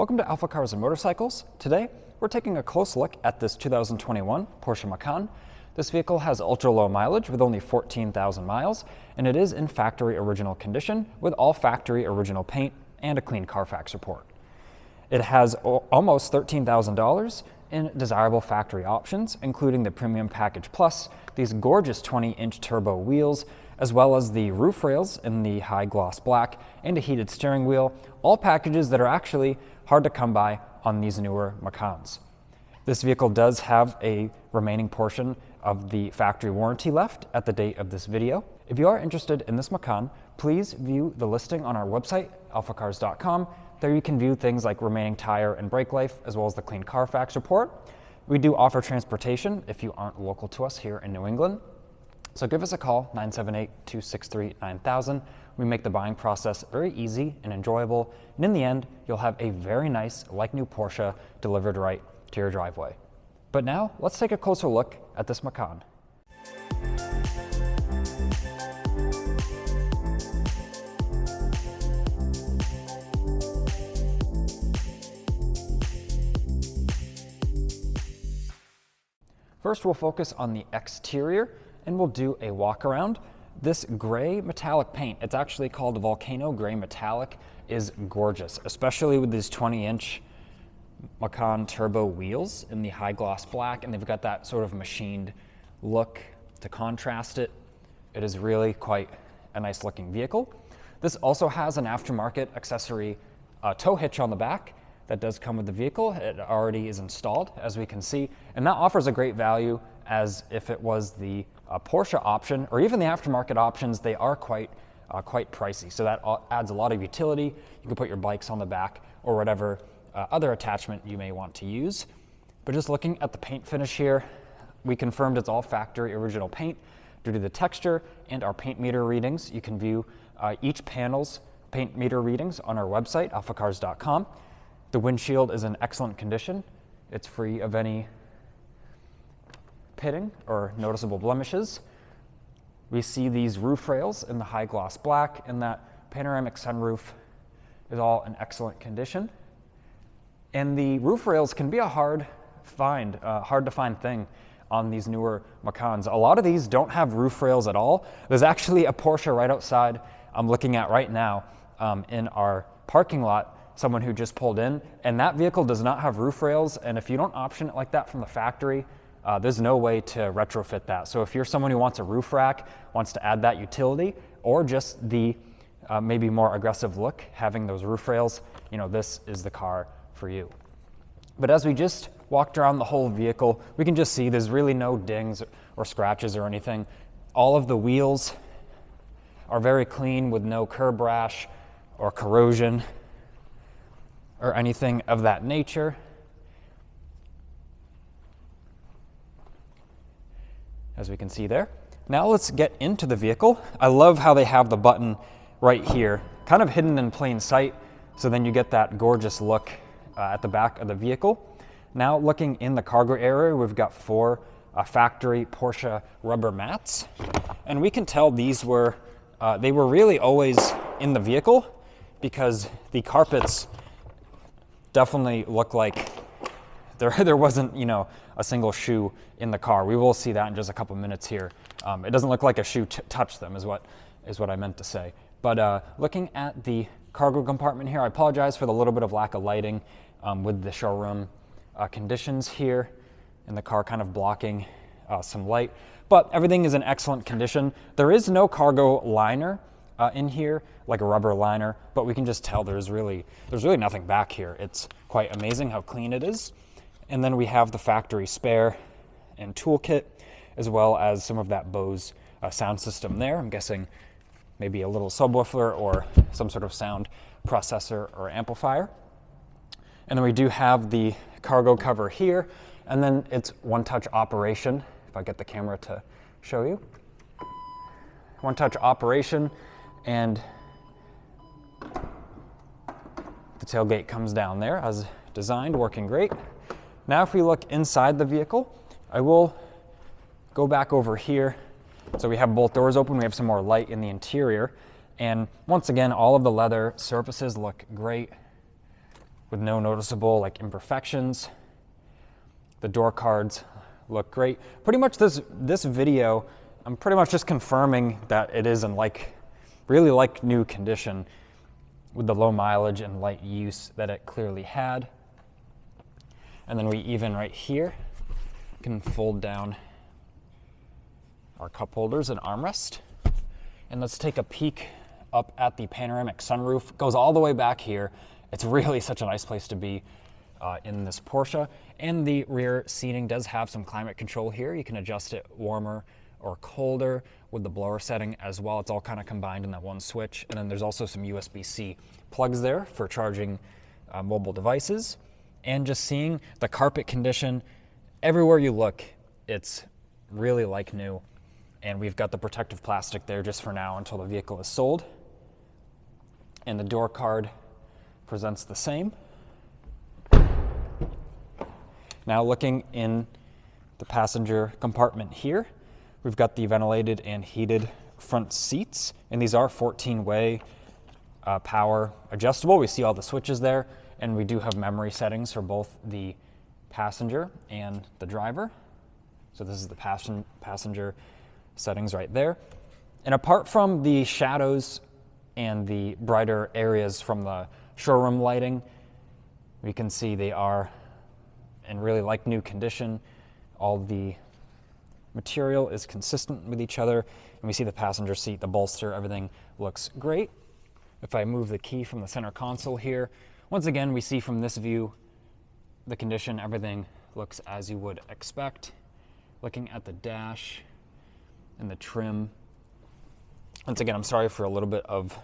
Welcome to AlphaCars Motorcycles. Today, we're taking a close look at this 2021 Porsche Macan. This vehicle has ultra-low mileage with only 14,000 miles, and it is in factory original condition with all factory original paint and a clean Carfax report. It has almost $13,000 in desirable factory options, including the Premium Package Plus, these gorgeous 20-inch turbo wheels, as well as the roof rails in the high gloss black and a heated steering wheel, all packages that are actually hard to come by on these newer Macans. This vehicle does have a remaining portion of the factory warranty left at the date of this video. If you are interested in this Macan, please view the listing on our website, alphacars.com. There you can view things like remaining tire and brake life, as well as the clean Carfax report. We do offer transportation if you aren't local to us here in New England. So give us a call, 978-263-9000. We make the buying process very easy and enjoyable, and in the end, you'll have a very nice, like new Porsche delivered right to your driveway. But now, let's take a closer look at this Macan. First, we'll focus on the exterior, and we'll do a walk around. This gray metallic paint, it's actually called Volcano Gray Metallic, is gorgeous, especially with these 20-inch Macan turbo wheels in the high gloss black, and they've got that sort of machined look to contrast it. It is really quite a nice looking vehicle. This also has an aftermarket accessory tow hitch on the back that does come with the vehicle. It already is installed, as we can see, and that offers a great value as if it was the Porsche option, or even the aftermarket options. They are quite pricey, so that adds a lot of utility. You can put your bikes on the back or whatever other attachment you may want to use. But just looking at the paint finish here, we confirmed it's all factory original paint. Due to the texture and our paint meter readings, you can view each panel's paint meter readings on our website, alphacars.com. The windshield is in excellent condition. It's free of any pitting or noticeable blemishes. We see these roof rails in the high gloss black, and that panoramic sunroof is all in excellent condition. And the roof rails can be a hard to find thing on these newer Macans. A lot of these don't have roof rails at all. There's actually a Porsche right outside I'm looking at right now in our parking lot, someone who just pulled in, and that vehicle does not have roof rails. And if you don't option it like that from the factory, there's no way to retrofit that. So if you're someone who wants a roof rack, wants to add that utility, or just the maybe more aggressive look, having those roof rails, you know, this is the car for you. But as we just walked around the whole vehicle, we can just see there's really no dings or scratches or anything. All of the wheels are very clean with no curb rash or corrosion or anything of that nature. As we can see there. Now let's get into the vehicle. I love how they have the button right here, kind of hidden in plain sight, so then you get that gorgeous look at the back of the vehicle. Now looking in the cargo area, we've got 4 factory Porsche rubber mats, and we can tell these were they were really always in the vehicle, because the carpets definitely look like there wasn't, you know, a single shoe in the car. We will see that in just a couple minutes here. It doesn't look like a shoe touched them, is what I meant to say. But looking at the cargo compartment here, I apologize for the little bit of lack of lighting with the showroom conditions here, and the car kind of blocking some light. But everything is in excellent condition. There is no cargo liner in here, like a rubber liner, but we can just tell there's really nothing back here. It's quite amazing how clean it is. And then we have the factory spare and toolkit, as well as some of that Bose sound system there. I'm guessing maybe a little subwoofer or some sort of sound processor or amplifier. And then we do have the cargo cover here, and then it's one-touch operation. If I get the camera to show you. One-touch operation, and the tailgate comes down there as designed, working great. Now if we look inside the vehicle, I will go back over here. So we have both doors open, we have some more light in the interior, and once again, all of the leather surfaces look great. with no noticeable like imperfections. The door cards look great. Pretty much this video, I'm pretty much just confirming that it is in really new condition with the low mileage and light use that it clearly had. And then we even right here can fold down our cup holders and armrest. And let's take a peek up at the panoramic sunroof. It goes all the way back here. It's really such a nice place to be in this Porsche. And the rear seating does have some climate control here. You can adjust it warmer or colder with the blower setting as well. It's all kind of combined in that one switch. And then there's also some USB-C plugs there for charging mobile devices. And just seeing the carpet condition, everywhere you look, it's really like new. And we've got the protective plastic there just for now until the vehicle is sold. And the door card presents the same. Now looking in the passenger compartment here, we've got the ventilated and heated front seats, and these are 14-way power adjustable. We see all the switches there, and we do have memory settings for both the passenger and the driver. So this is the passenger settings right there. And apart from the shadows and the brighter areas from the showroom lighting, we can see they are in really like new condition. All the material is consistent with each other, and we see the passenger seat, the bolster, everything looks great. If I move the key from the center console here, once again, we see from this view, the condition, everything looks as you would expect. Looking at the dash and the trim. Once again, I'm sorry for a little bit of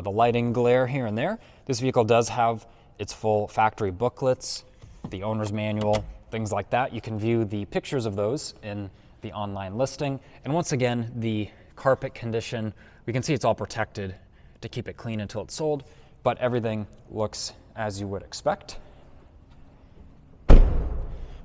the lighting glare here and there. This vehicle does have its full factory booklets, the owner's manual, things like that. You can view the pictures of those in the online listing. And once again, the carpet condition, we can see it's all protected to keep it clean until it's sold, but everything looks as you would expect.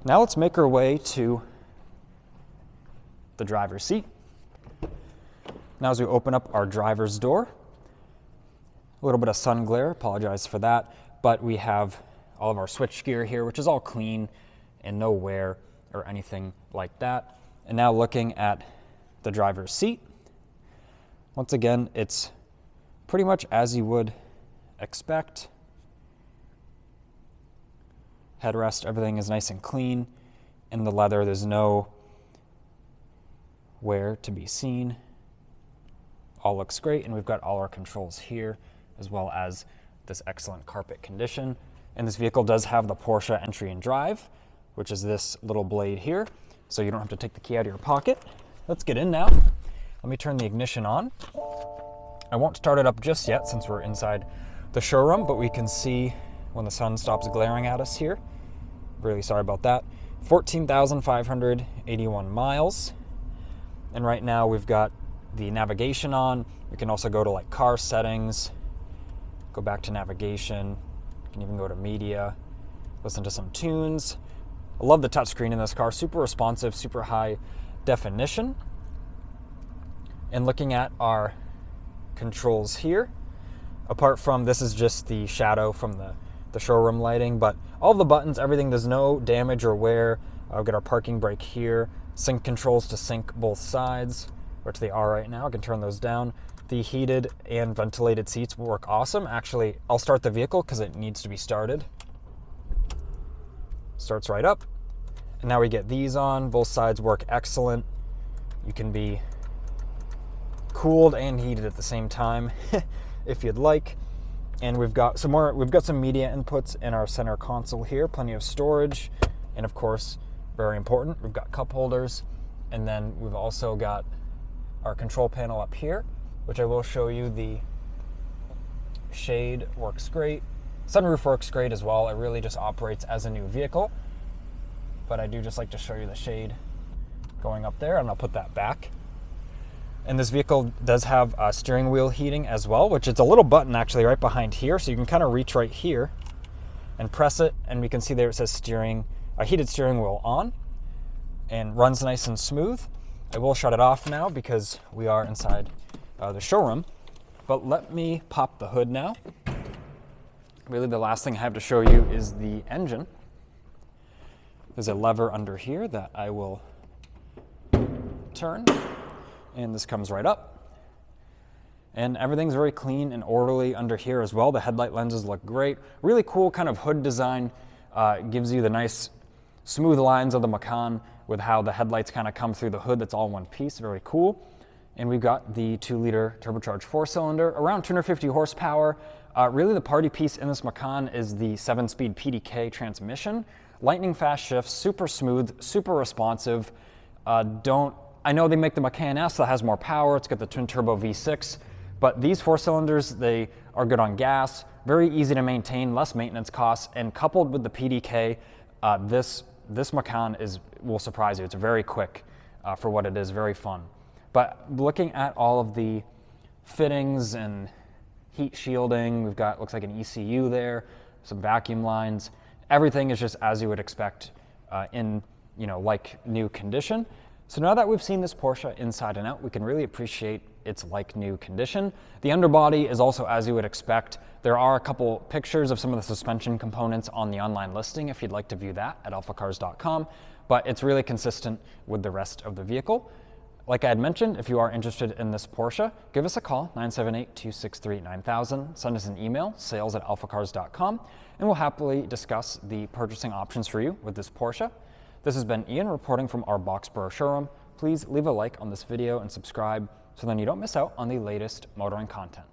Now let's make our way to the driver's seat. Now as we open up our driver's door, a little bit of sun glare, apologize for that, but we have all of our switch gear here, which is all clean and no wear or anything like that. And now looking at the driver's seat, once again, it's pretty much as you would expect. Headrest, everything is nice and clean. In the leather, there's no wear to be seen. All looks great, and we've got all our controls here, as well as this excellent carpet condition. And this vehicle does have the Porsche entry and drive, which is this little blade here, so you don't have to take the key out of your pocket. Let's get in now. Let me turn the ignition on. I won't start it up just yet since we're inside the showroom, but we can see when the sun stops glaring at us here. Really sorry about that. 14,581 miles. And right now we've got the navigation on. We can also go to like car settings, go back to navigation. You can even go to media, listen to some tunes. I love the touchscreen in this car, super responsive, super high definition. And looking at our controls here, apart from this is just the shadow from the showroom lighting, but all the buttons, everything, there's no damage or wear. I've got our parking brake here, sync controls to sync both sides, which they are right now. I can turn those down. The heated and ventilated seats work awesome. Actually, I'll start the vehicle because it needs to be started. Starts right up. And now we get these on. Both sides work excellent. You can be cooled and heated at the same time if you'd like. And we've got some media inputs in our center console here, plenty of storage, and of course, very important, we've got cup holders, and then we've also got our control panel up here, which I will show you. The shade works great. Sunroof works great as well. It really just operates as a new vehicle, but I do just like to show you the shade going up there, and I'll put that back. And this vehicle does have steering wheel heating as well, which is a little button actually right behind here. So you can kind of reach right here and press it, and we can see there it says heated steering wheel on, and runs nice and smooth. I will shut it off now because we are inside the showroom, but let me pop the hood now. Really the last thing I have to show you is the engine. There's a lever under here that I will turn, and this comes right up. And everything's very clean and orderly under here as well. The headlight lenses look great. Really cool kind of hood design. Gives you the nice smooth lines of the Macan with how the headlights kind of come through the hood. That's all one piece, very cool. And we've got the 2-liter turbocharged 4-cylinder, around 250 horsepower. Really the party piece in this Macan is the 7-speed PDK transmission. Lightning fast shifts, super smooth, super responsive. I know they make the Macan S that has more power. It's got the twin turbo V6, but these 4-cylinders, they are good on gas, very easy to maintain, less maintenance costs, and coupled with the PDK, this Macan will surprise you. It's very quick for what it is, very fun. But looking at all of the fittings and heat shielding, we've got, looks like an ECU there, some vacuum lines. Everything is just as you would expect in, like new condition. So now that we've seen this Porsche inside and out, we can really appreciate its like new condition. The underbody is also as you would expect. There are a couple pictures of some of the suspension components on the online listing if you'd like to view that at alphacars.com, but it's really consistent with the rest of the vehicle. Like I had mentioned, if you are interested in this Porsche, give us a call, 978-263-9000. Send us an email, sales@alphacars.com, and we'll happily discuss the purchasing options for you with this Porsche. This has been Ian reporting from our Boxborough showroom. Please leave a like on this video and subscribe so then you don't miss out on the latest motoring content.